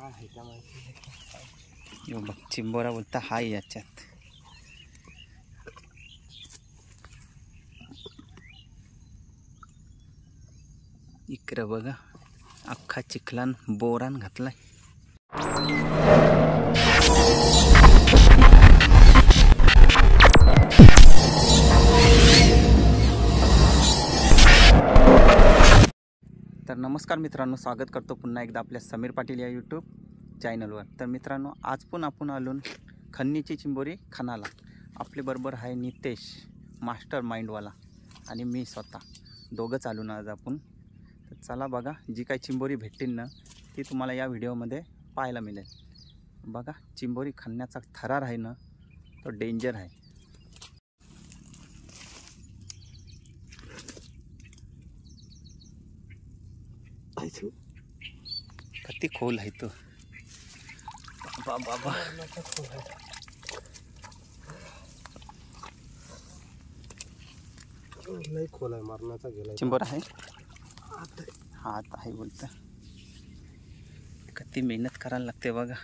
आहे का माहिती. बघ चिंबोरा बोलता हाय याच्यात. इकडं बघा अख्खा चिखलान बोरान घातलाय. तर नमस्कार मित्रांनो, स्वागत करतो पुन्हा एकदा आपल्या समीर पाटील या यूट्यूब चॅनलवर. तर मित्रांनो, आज पण आपण आलो खन्नीची चिंबोरी खानाला. आपल्याबरोबर आहे नितेश मास्टर माइंडवाला आणि मी स्वतः, दोघंच आलो ना आज आपण. तर चला बघा, जी काही चिंबोरी भेटतील ना ती तुम्हाला या व्हिडिओमध्ये पाहायला मिळेल. बघा चिंबोरी खाण्याचा थरार आहे ना, तो डेंजर आहे. किती खोल आहे तो. बाबा लई खोल आहे, मारण्याचा गेला. चिंबोरा आहे, हात आहे बोलता. किती मेहनत करायला लागते बघा.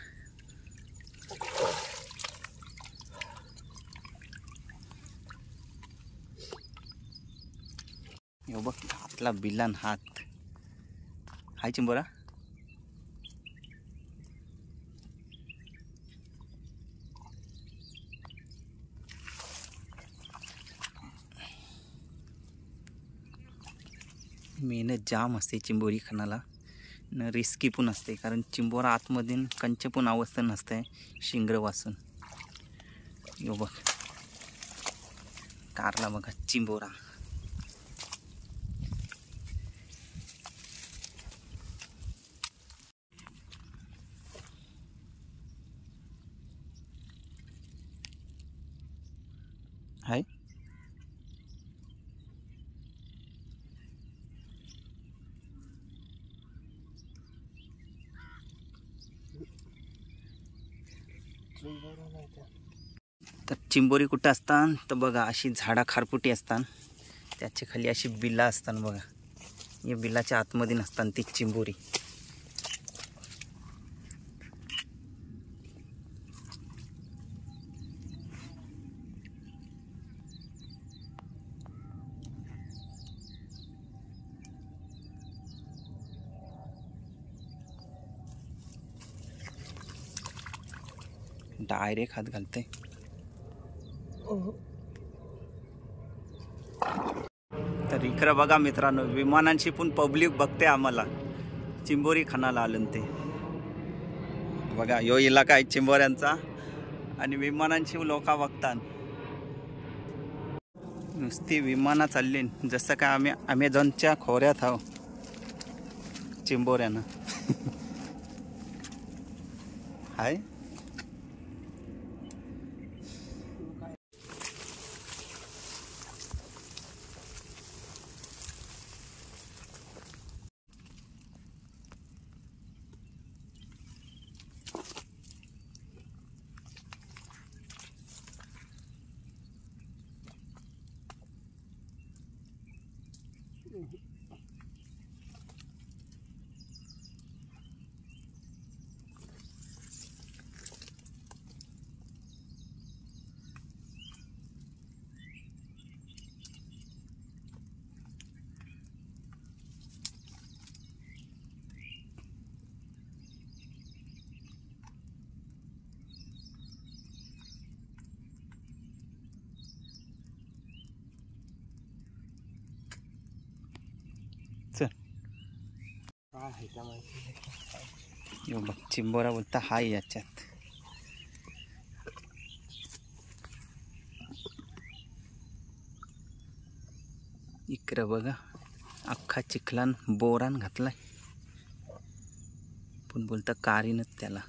यो बघ हातला बिलान हात. हाय चिंबोरा. मेहनत जाम असते चिंबोरी खानाला न, रिस्की पण असते. कारण चिंबोरा आतमधून कंच पण अवस्था नसते शिंगर वासून. यो बघ कारला बघा चिंबोरा. हाय तर चिंबोरी कुठं असतात तर बघा अशी झाडा खारपुटी असतात, त्याच्या खाली अशी बिल्ला असतात बघा. या बिल्लाच्या आतमध्ये नसतात ती चिंबोरी. डायरेक्ट हात घालते. तर इकडं बघा मित्रांनो, विमानांची पण पब्लिक बघते आम्हाला. चिंबोरी खानाला आलं ते बघा. यो इलाका आहे चिंबोऱ्यांचा आणि विमानांची लोक बघतात. नुसती विमानं चालली जसं काय आम्ही अमेझॉनच्या खोऱ्यात आहो चिंबोऱ्यानं. हाय आहे का माहिती. यो बघ चिंबोरा बोलता हाय याच्यात. इकडं बघा अख्खा चिखलान बोरान घातलाय, पण बोलता कारीनच त्याला.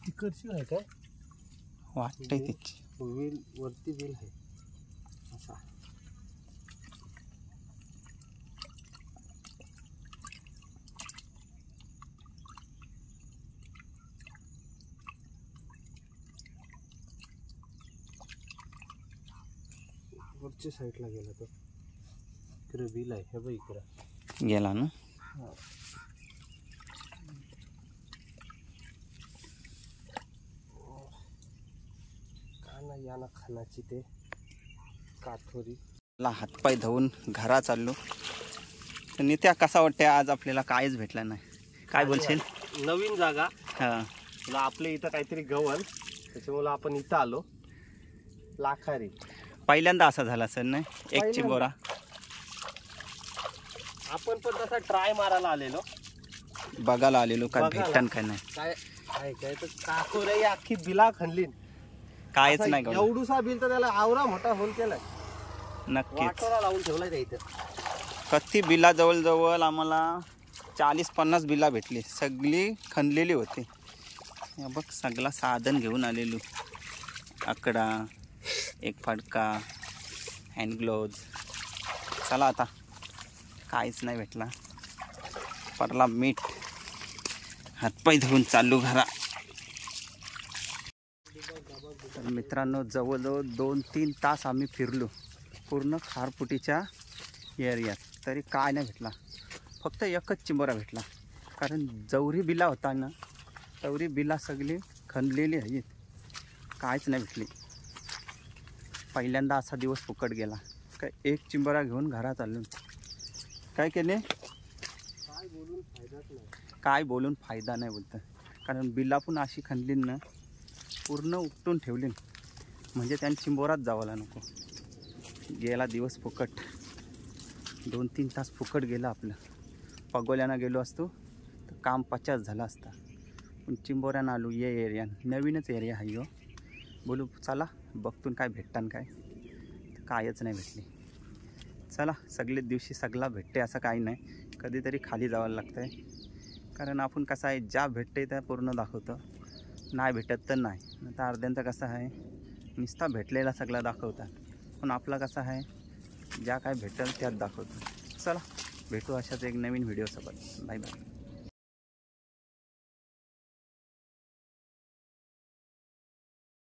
तिकडची आहे काय वाटतंय त्याची. व्हील वरती व्हील आहे असा. वरच्या साईडला गेला तो. इकडे व्हील आहे हे बघ इकडे गेला ना. याना खानाची ते काठोरी. ला हातपाय धुवून घरा चाललो. तर नित्या कसा वाटते आज आपल्याला काहीच भेटलं नाही. काय बोलशील? नवीन जागा. हां तुला आपल्या इथं काहीतरी गवल त्याच्यामुळे आपण इथं आलो. लाखारी पहिल्यांदा असा झाला सर नाही. एक चिंबोरा आपण पण तसा ट्राय मारायला आलेलो, बघायला आलेलो. काय बघायला. भेटन काय नाही. काय आहे काय तर काठोरी अख्खी बिला खणली. काहीच नाही गवलं. एवढूसा बिल तर त्याला आवरा मोठा होल केलाय. नक्कीच वाटोरा लावून ठेवलाय त्या इथं. कत्ती बिला जवळजवळ आम्हाला 40-50 बिला भेटली. सगळी खणलेली होती. हे बघ सगळा साधन घेऊन आलेलो. आकडा, एक फडका, हँड ग्लोव्ज. चला आता काहीच नाही भेटला. परला मीठ. हातपाय धुवून चालू घरा. तर मित्रांनो जवळजवळ 2-3 तास आम्ही फिरलो पूर्ण खारफुटीच्या एरियात. तरी काय नाही भेटला. फक्त एकच चिंबोरा भेटला. कारण जवरी बिला होता ना, तेवढी बिला सगळी खणलेली आहेत. काहीच नाही भेटली. पहिल्यांदा असा दिवस फुकट गेला. काय एक चिंबोरा घेऊन घरात आलो. काय केले? काय बोलून फायदाच नाही. काय बोलून फायदा नाही बोलतं. कारण बिला पण अशी खणली ना, पूर्ण उपटून ठेवली. म्हणजे त्यांनी चिंबोरात जावायला नको. गेला दिवस फुकट. 2-3 तास फुकट गेला आपलं. पगोल्यानं गेलो असतो तर काम 50 झालं असतं. पण चिंबोऱ्यानं आलो. ये एरिया नवीनच एरिया आहे. बोलू चला बघतून काय भेटतान काय. कायच नाही भेटली. चला सगळेच दिवशी सगळा भेटते असं काही नाही. कधीतरी खाली जावं लागतं आहे. कारण आपण कसं आहे ज्या भेटते त्या पूर्ण दाखवतं. नाही भेटत तर नाही. आता अर्ध्यांचा कसं आहे नुसता भेटलेला सगळा दाखवतात. पण आपला कसं आहे ज्या काय भेटेल त्यात दाखवतो. चला भेटू अशाच एक नवीन व्हिडिओसोबत. Bye bye.